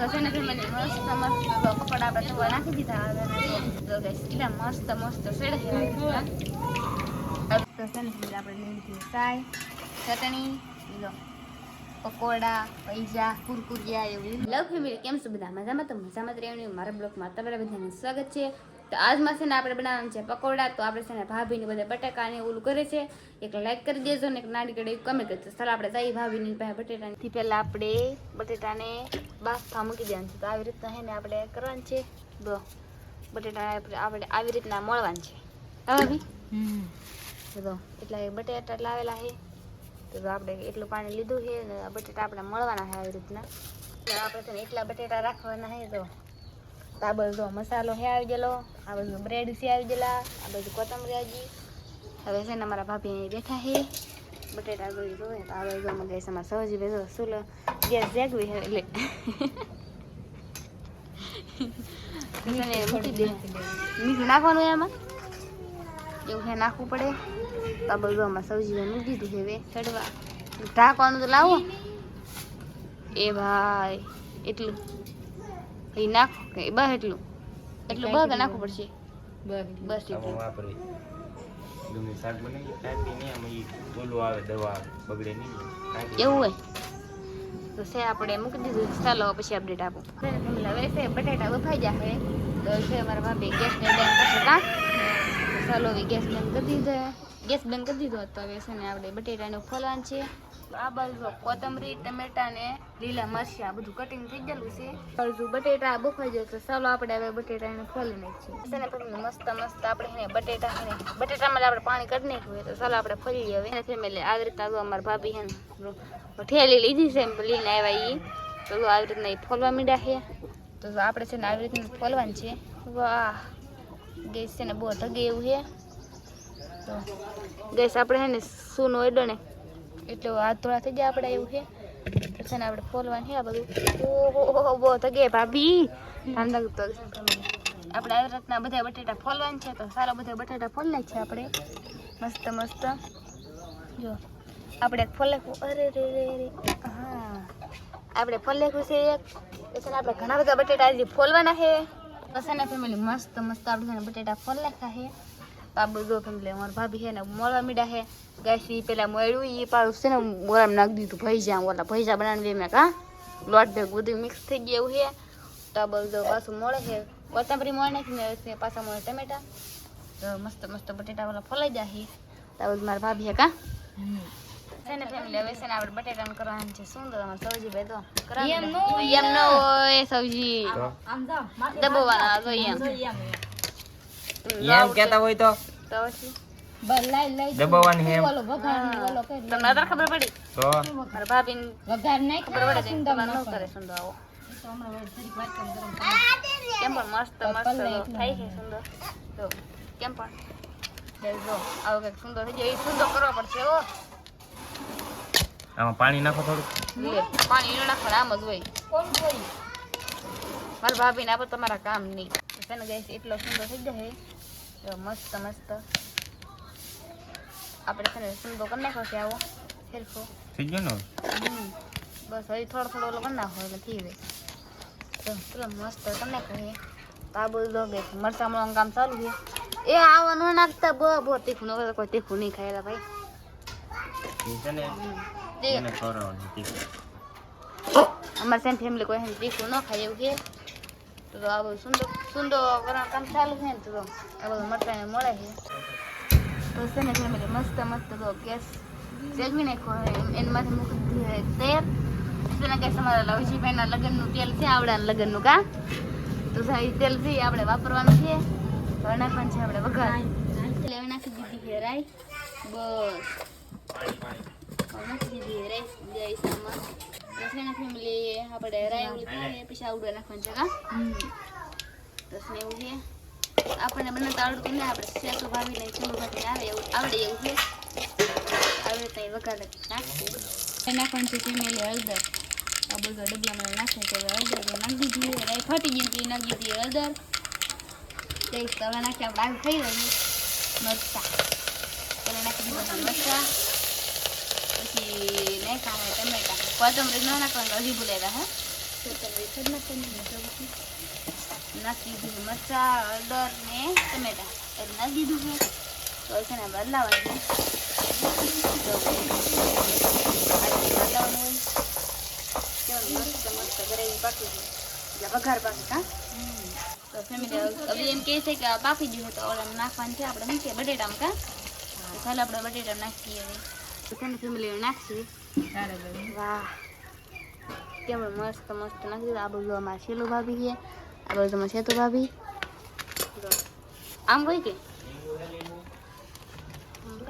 તો છે ને મને મસ્ત પકોડા આપણે તો નાખી દીધા તો એટલા મસ્ત મસ્ત સેડ તો છે ને આપણે લઈ લીધી ચાય ચટણી લો પકોડા પૈસા કુરકુરિયા એવું લવ ફેમિલી કેમ છો બધા મજામાં તો મજામાં જ રહેવાનું મારા બ્લોગમાં તમારા બધાનું સ્વાગત છે તો આજમાં છે ને આપણે બનાવવાનું છે પકોડા તો આપણે છે ને ભાભીને બધા બટાકાને ઓલું કરે છે એક લાઈક કરી દેજો ને એક નાની કડી કમેન્ટ કરજો ચાલો આપણે જઈ ભાભીની પાસે બટેટાથી પહેલાં આપણે બટેટાને બાફવા મૂકી દેવાનું છે તો આવી રીતના છે ને આપણે કરવાનું છે જો બટેટા આપણે આવી રીતના મળવાનું છે ભાભી જો એટલા બટેટા લાવેલા છે તો આપણે એટલું પાણી લીધું છે ને બટેટા આપણે મળવાના છે આવી રીતના આપણે છે ને એટલા બટેટા રાખવાના છે તો આ બધો મસાલો છે આવી ગયેલો આ બધું બ્રેડ છે આવી ગયેલા આ બધું કોથમરી આવી હવે છે ને અમારા ભાભી બેઠા છે બટેટા જોઈ જોઈએ તો આ બધું ગેસ અમારે સહજી બધો સુલો ગેસ જાગવી છે એટલે મૂકી દે મીઠું નાખવાનું એમાં એવું છે નાખવું પડે તો આ બધું અમારે સબ્જી મૂકી દીધી હવે ચડવા ઢાંકવાનું તો લાવો એ ભાઈ એટલું એ નાખો કે બસ એટલું એટલું બસ નાખવું પડશે બસ એટલું એવું હોય તો છે આપણે મૂકી દીધું ચાલો પછી અપડેટ આપો હવે છે બટાટા બફાઈ જશે તો છે અમારા ભાભી ગેસને બંધ કરશે કાં ચાલો હવે ગેસ બંધ કરી દીધો ગેસ બંધ કરી દીધો તો હવે છે ને આપણે બટેટાનું ફોલવાનું છે આ બાજુ કોથમરી ટમેટા ને લીલા મરચાં બધું કટિંગ થઈ ગયેલું છે બાજુ બટેટા બફાઈ જશે ચાલો આપણે હવે બટેટાને ફોલી નાખીએ મસ્ત મસ્ત આપણે બટેટામાં આપણે પાણી કરી નાખ્યું તો ચાલો આપણે ફોલી હવે ફેમિલી આવી રીતના અમારા ભાભી છે ને ઠેલી લીધી છે લઈને આવ્યા એ તો આવી રીતના એ ફોલવા માંડ્યા છે તો આપણે છે ને આવી રીતના ફોલવાનું છે વાહ ગેસ છે ને બહુ ધગે એવું છે તો ગેસ આપણે છે ને સૂનો એડો ને એટલે હાથ ધોળા થઈ જાય આપણે એવું છે છે ને આપણે ફોલવાનું છે આ બધું ઓહો બહુ ધગે ભાભી ઠંડક તો આપણે આવી રીતના બધા બટેટા ફોલવાનું છે તો સારા બધા બટેટા ફોલના છે આપણે મસ્ત મસ્ત જો આપણે ફોલેકું અરે રે રે રે હા આપણે ફોલેકું છે એક પછી આપણે ઘણા બધા બટેટા હજી ફોલવાના છે પછી ને ફેમિલી મસ્ત મસ્ત આપણે બટેટા ફોલ નાખ્યા છે આ બધું ફેમિલી અમારા ભાભી છે ને મોળવા મીડા છે ગાયસી પેલા મળ્યું એ પાડું છે ને મોળામાં નાખી દીધું ભૈજા ઓલા ભૈજા બનાવી મેં કાં લોટ ભેગ બધું મિક્સ થઈ ગયું એવું છે તો આ બધું પાછું મળે છે કોથમરી મોળ નાખીને પાછા મળે ટમેટા તો મસ્ત મસ્ત બટેટા ઓલા ફોલાઈ જાય તો આ બધું મારા ભાભી છે કાં છે ને ફેમિલી હવે છે ને આપણે બટેટાનું કરવાનું છે સુંદર અમારે સબ્જી ભાઈ તો એમ ન હોય સબ્જી દબાવવાના તો એમ કહેતા હોય તો પછી દબાવવાની હે તમને અદર ખબર પડી તો મારા ભાભીને વઘાર નહીં ખબર પડે સુંદર ન કરે સુંદર આવો કેમ પણ મસ્ત મસ્ત થાય છે સુંદર તો કેમ પણ જો આવો કંઈક સુંદર થઈ જાય એ સુંદર કરવો પડશે ઓ આમાં પાણી નાખો થોડું પાણી ન નાખો આમ જ હોય કોણ હોય મારા ભાભીને આપો તમારા કામ નહીં છે ને ગેસ એટલો સુંદર થઈ જાય તો મસ્ત મસ્ત આપણે છે ને સુંદર કરી નાખો છે આવો ફેરફો થઈ ગયો ને બસ હવે થોડો થોડો ઓલો કરી નાખો એટલે થઈ જાય તો ચલો મસ્ત કરી નાખો છે તો આ બધું ગેસ મરચાં મળવાનું કામ ચાલુ છે એ આવા ન નાખતા બહુ તીખું ન કોઈ તીખું નહીં ખાયેલા ભાઈ અમારે સેન ફેમિલી કોઈ તીખું ન ખાય એવું છે તો આ બધું સુંદર સુંદર કરવાનું કામ ચાલુ છે ને તો આ બધું મરચાંને મળે છે તો છે ને ફેમિલી મસ્ત મસ્ત તો ગેસ સેલવી નાખો એનામાંથી મૂકી દીધી તેલ તેના ગેસ અમારા લવજીભાઈના લગ્નનું તેલ છે આવડાના લગ્નનું કા તો એ તેલ છે આપણે વાપરવાનું છે તો નાખવાનું છે આપણે વઘાર એટલે નાખી દીધી છે રાઈ બસ નાખી દીધી રાઈસ ગેસમાં રસના ફેમિલી આપણે રાઈ ઓલી થાય પછી આવડું નાખવાનું છે કા રસને એવું છે આપણને બનાવતા આવડતું ને આપણે શેકો ભાવીને ચૂલો ભાવીને આવે એવું આવડે એવું છે આવી રીતે વઘાર નાખવું નાખવાનું છે ફેમિલી હળદર આ બધો ડબલામાં નાખે છે હળદર નાખી દીધી રાઈ ફાટી ગઈ એટલે નાખી દીધી હળદર જઈશ તો હવે નાખી આપણે આગ થઈ રહ્યું મરચાં પેલા નાખી દીધા મરચાં પછી નાખ્યા ટમેટા કોથમરી ન નાખવાનું હજી ભૂલેલા હે નાખી દીધું મરચા, હળદર ને ટમેટા એટલે નાખી દીધું છે. તો છે ને બદલાવાનું હોય કેવું મસ્ત મસ્ત ગ્રેવી પાકી છે એટલે વઘાર પાકી કા. તો ફેમિલી હવે એમ કહે છે કે આ પાકી ગયું છે તો ઓલા નાખવાનું છે આપણે મૂકીએ બટેટામાં કા. તો ચાલો આપણે બટેટા નાખીએ હવે. તો છે ને ફેમિલી નાખીએ. વાહ કેમ મસ્ત મસ્ત નાખી દીધું. આ બધું અમારા શેલું ભાભી છે, આ બધું તમારે સેતુ ભાભી. આમ હોય કે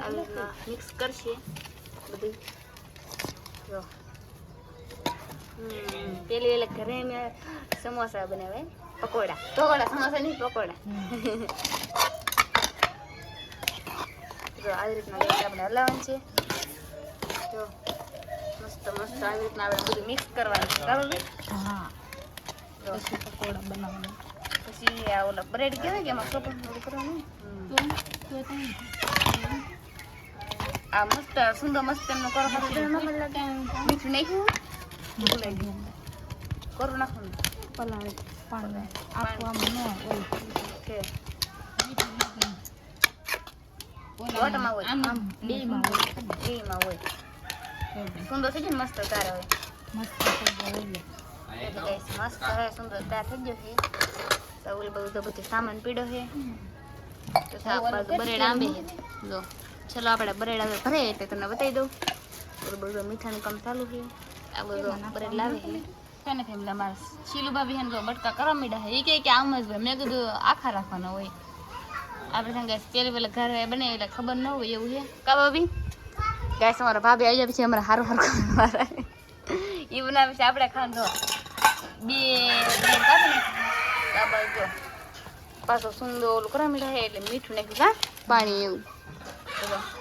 આવી રીતના મિક્સ કરશે બધું. જો પેલી એટલે ઘરે મેં સમોસા બનાવે પકોડા, સમોસા નહીં પકોડા. જો આવી રીતના આપણે હલાવવાનું છે. જો મસ્ત મસ્ત આવી રીતના આપણે બધું મિક્સ કરવાનું છે બરાબર. હા જો પછી પકોડા બનાવવાના. પછી આ ઓલા બ્રેડ કહેવાય કે એમાં ચોપન થોડું કરવાનું. આ મસ્ત સુંદર મસ્ત એમનું કરો મીઠું નાખ્યું કરું નાખવાનું પલાળી પાણી આપવામાં ન હોય કે લોટમાં હોય આમ બેમાં હોય બેમાં હોય સુંદર થઈ જાય ને મસ્ત તારે હોય મસ્ત થઈ જાય. એટલે guys, મસ્ત હવે સુંદર તૈયાર થઈ ગયો છે. તો ઓલું બધું સામાન પીડ્યો છે. તો શાક બાજુ બરેડ આંબે છે. જો ચલો આપણે બરેડ હવે ભરે એટલે તમને બતાવી દઉં. બધું મીઠાનું કામ ચાલુ છે. આ બધું બરેડ લાવે છે ને ફેમિલી અમારે શીલુ ભાભી છે ને જો બટકા કરવા માંડ્યા છે. એ કહે કે આમ જ ભાઈ મેં કીધું આખા રાખવાના હોય. આપણે છે પેલી પેલા ઘરે બનાવી એટલે ખબર ન હોય એવું છે કા ભાભી. ગાય અમારા ભાભી આવી જાય પછી અમારે સારું સારું ખાવા એ બનાવે છે આપણે ખાવાનું. જો બે કાપી નાખી જો પાછો સુંદર ઓલું કરવા મીઠા છે એટલે મીઠું નાખ્યું કા પાણી એવું.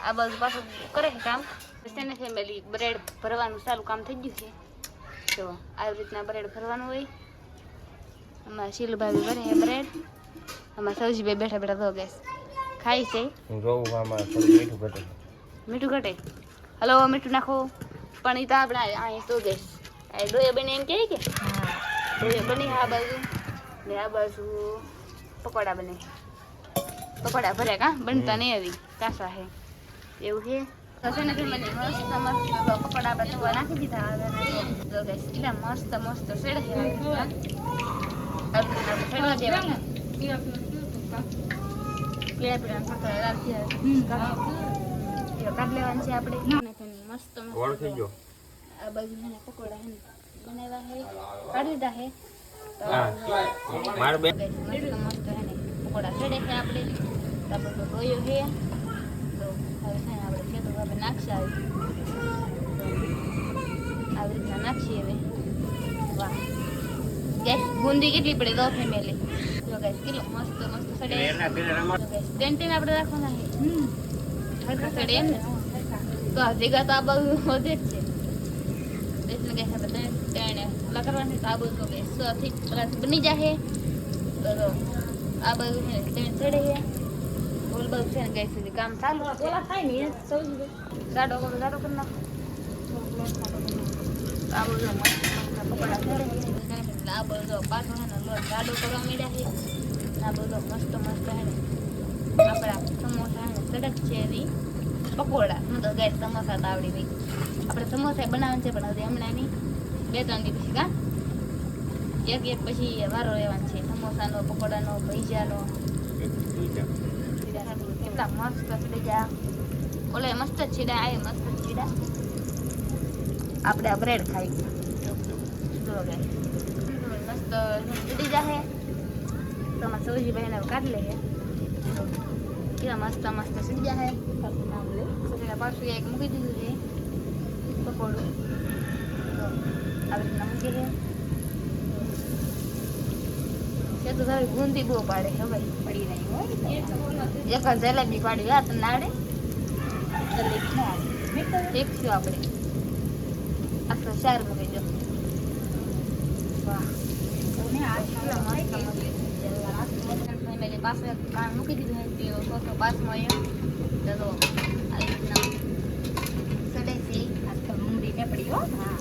આ બાજુ પાછું કરે છે કામ. તેને ફેમિલી બ્રેડ ભરવાનું સારું કામ થઈ ગયું છે. જો આવી રીતના બ્રેડ ભરવાનું હોય. અમારા શીલુભાઈ ભરે બ્રેડ. અમારા સૌજીભાઈ બેઠા બેઠા તો ગેસ ખાઈ છે. મીઠું ઘટે હલો મીઠું નાખો પણ એ તો આપણે અહીં તો ગેસ ડોયા બને એમ કહે કે ડોયા બને આ બાજુ ને આ બાજુ પકોડા બને. પકોડા ભર્યા કા બનતા નહીં આવી કાસા છે એવું છે. તો છે ને મને મસ્ત મસ્ત પકોડા આપણે તો નાખી દીધા. તો ગેસ એટલા મસ્ત મસ્ત સેડ છે સેડવા દેવાના. કાઢ લેવાનું છે આપણે મસ્ત મસ્ત. આ બાજુ પકોડા બનાવ્યા છે કાઢી દીધા છે. મસ્ત મસ્ત પકોડા ચડે છે આપણે. આપણે ધોયો છે તો હવે છે ને આપણે ખેતો હવે નાખશે આવી રીતના નાખીએ હવે. વાહ ગેસ બુંદી કેટલી પડે દો ફેમિલી. જો ગેસ કેટલો મસ્ત મસ્ત સડે. ટેન્ટેન આપણે રાખવાના છે હરખા સડે એમ ને. તો આ ભેગા તો આ બાજુ વધે જ છે. એટલે ગેસ આપણે તેને ઓલા કરવાની તો આ બધું ગેસ થી બની જાય. તો આ બાજુ છે ને તેને ચડે છે ઓલ બાજુ છે ને ગેસ સુધી કામ ચાલુ થાય ને જાડો કરી નાખો. આ બધું પકોડા ચડે આ બધો પાછો છે ને લોટ જાડો કરવા માંડ્યા છે. આ બધો મસ્ત મસ્ત છે ને આપણા સમોસા છે સડક છે એવી પકોડા. હું તો ગેસ સમોસા તો આવડી ગઈ. આપણે સમોસા બનાવવાનું છે પણ હજી હમણાં નહીં 2-3 દી પછી કા એક પછી વારો રહેવાનો છે સમોસાનો પકોડાનો ભજીયાનો. કેટલા મસ્ત છીડા ઓલે મસ્ત છીડા આ મસ્ત છીડા. આપણે આ બ્રેડ ખાઈ મસ્ત ચડી જાય. તો અમારા સૌજીભાઈ ને કાઢી લે કેવા મસ્ત મસ્ત ચડી જાય. પાછું એક મૂકી દીધું છે પકોડું આવી રીતના મૂકી દે. તો તારી બુંદી બહુ પાડે હવે પડી રહી હોય. એક જલેબી પાડી વાત નાડે શીખશું આપણે. આખો 4 મૂકી દો. વાહ પાસે કામ મૂકી દીધું ચોથો પાંચમો એમ તો આવી રીતના સડે છે. ડુંગળી પેપડી હો. હા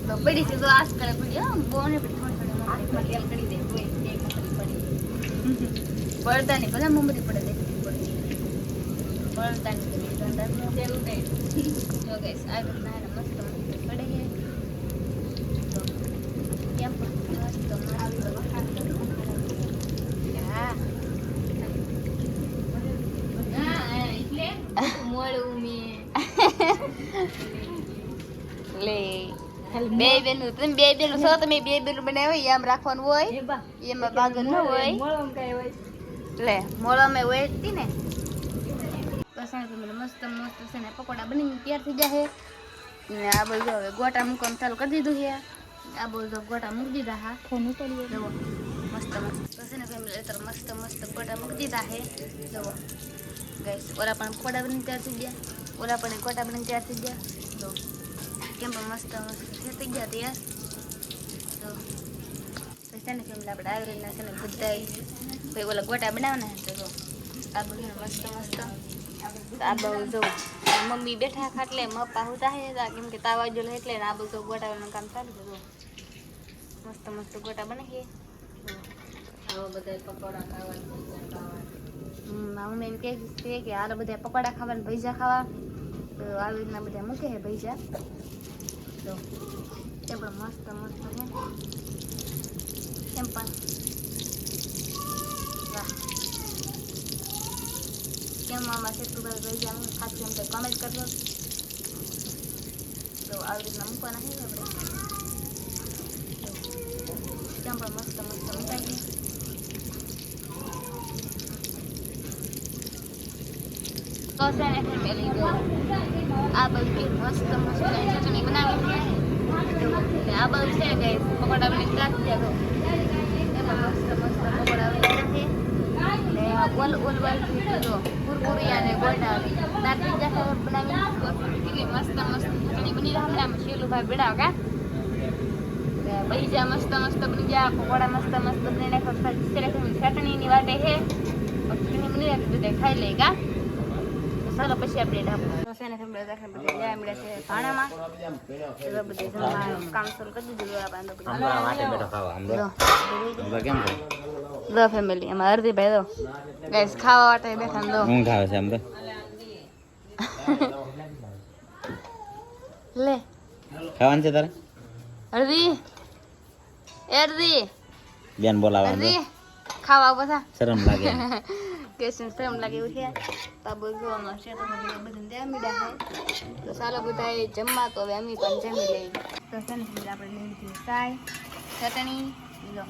તો તો પડી છે તો આસ કરે પડી હા બોને પડી થોડી હાથમાં તેલ કરી દે કોઈ એક પડી પડતા નહીં બધા મમરી પડે દેખતી પડી પડતા નહીં ગંડા તેલ ઉડે જો ગાઈસ આ રીતના એને મસ્ત પડે છે તો કેમ મસ્ત હા એટલે મોળું મે લે બે બેનું તમે બે બેનું છો તમે બે બેનું બનાવી આમ રાખવાનું હોય એમાં બાગન ન હોય લે મોળામાં હોય જ ને બસ મસ્ત મસ્ત છે ને પકોડા બની તૈયાર થઈ જાય ને આ બધું હવે ગોટા મૂકવાનું ચાલુ કરી દીધું છે આ બધું ગોટા મૂકી દીધા હા ફોન ઉતારી જુઓ મસ્ત મસ્ત છે ને ફેમિલી અત્યારે મસ્ત મસ્ત ગોટા મૂકી દીધા છે જુઓ ગાઈસ ઓલા પણ પકોડા બની તૈયાર થઈ ગયા ઓલા પણ ગોટા બની તૈયાર થઈ ગયા જો કેમ પણ મસ્ત મસ્ત થઈ ગયા તૈયાર તો છે ને ફેમિલી આપણે આવી રીતના છે ને બધા ભાઈ ઓલા ગોટા બનાવવાના છે તો આ બધું મસ્ત મસ્ત આ બધું જો મમ્મી બેઠા ખાટલે મપ્પા હોતા હે કેમ કે તાવા જો એટલે ને આ બધું ગોટાનું કામ ચાલુ છે જો મસ્ત મસ્ત ગોટા બને છે આવા બધા પકોડા ખાવાના મમ્મી એમ કહે કે આ બધા પકોડા ખાવાના ભજીયા ખાવા તો આવી રીતના બધા મૂકે છે ભજીયા તો એ પણ મસ્ત મસ્ત છે એમ પણ વાહ કેમ મામા છે તું ભજીયા ખાસ એમ તો કમેન્ટ કરજો તો આવી રીતના મૂકવાના છે આપણે કેમ પણ મસ્ત મસ્ત મૂકાઈ તો છે ને ફેમિલી જો આ બધું મસ્ત મસ્ત ચટણી બનાવી છે આ બધું છે કે પકોડા બની નાખી દે તો એમાં મસ્ત મસ્ત પકોડા બની નાખે ને ઓલ ઓલ વાલ જો કુરકુરિયા ને ગોટા નાખી દે બનાવી કેટલી મસ્ત મસ્ત ચટણી બની રહે આમ શેલું ભાઈ બેડાવ કા ભજીયા મસ્ત મસ્ત બની ગયા પકોડા મસ્ત મસ્ત બની નાખો ચટણીની વાટે છે ચટણી બની રાખી દે ખાઈ લે કા ચાલો પછી અપડેટ આપો તો છે ને ફેમિલી બધા જયા મળ્યા છે ભાણામાં તો બધી જમવાનું કામ શરૂ કરી દીધું હમણાં વાટે બેઠો ખાવા હમણાં કેમ કરે દો ફેમિલી એમાં હરદીભાઈ દો ગાઈસ ખાવા વાટે બેઠા દો ઊંઘ આવે છે આમ તો લે ખાવાનું છે તારે હરદી હરદી બેન બોલાવા હરદી ખાવા બધા શરમ લાગે કેસન શરમ લાગે એવું છે બાબુ જોવામાં છે તો બધું ત્યાં મીડા છે તો ચાલો બધા જમવા તો હવે અમે પણ જમી લઈએ તો છે ને આપણે લઈ લીધી ચાય ચટણી લીધો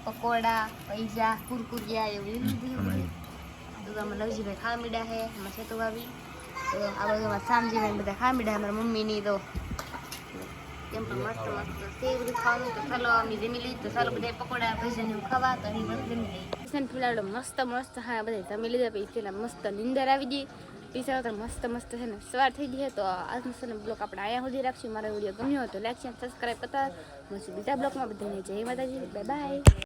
પકોડા પૈસા કુરકુરિયા એવું લીધું તો અમે લવજીભાઈ ખાવા મીડા છે એમાં છે તો ભાભી તો આ બધું સામજીભાઈ બધા ખાવા મીડા મારા મમ્મીની તો કેમ પણ મસ્ત મસ્ત છે બધું ખાવાનું તો ચાલો અમે જમી લઈએ તો ચાલો બધા પકોડા ભજીયા એવું ખાવા તો અહીં બધું જમી લઈએ ફિલહાલ મસ્ત મસ્ત હા બધા જમી લીધા પછી પેલા મસ્ત નીંદર આવી ગઈ પીસા તો મસ્ત મસ્ત છે ને સવાર થઈ ગઈ તો આજનો છે ને બ્લોગ આપણે અહીંયા સુધી રાખશું મારો વિડીયો ગમ્યો હોય તો લાઈક શેર સબસ્ક્રાઈબ કરતા મળશું બીજા બ્લોગમાં બધાને જય માતાજી બાય બાય.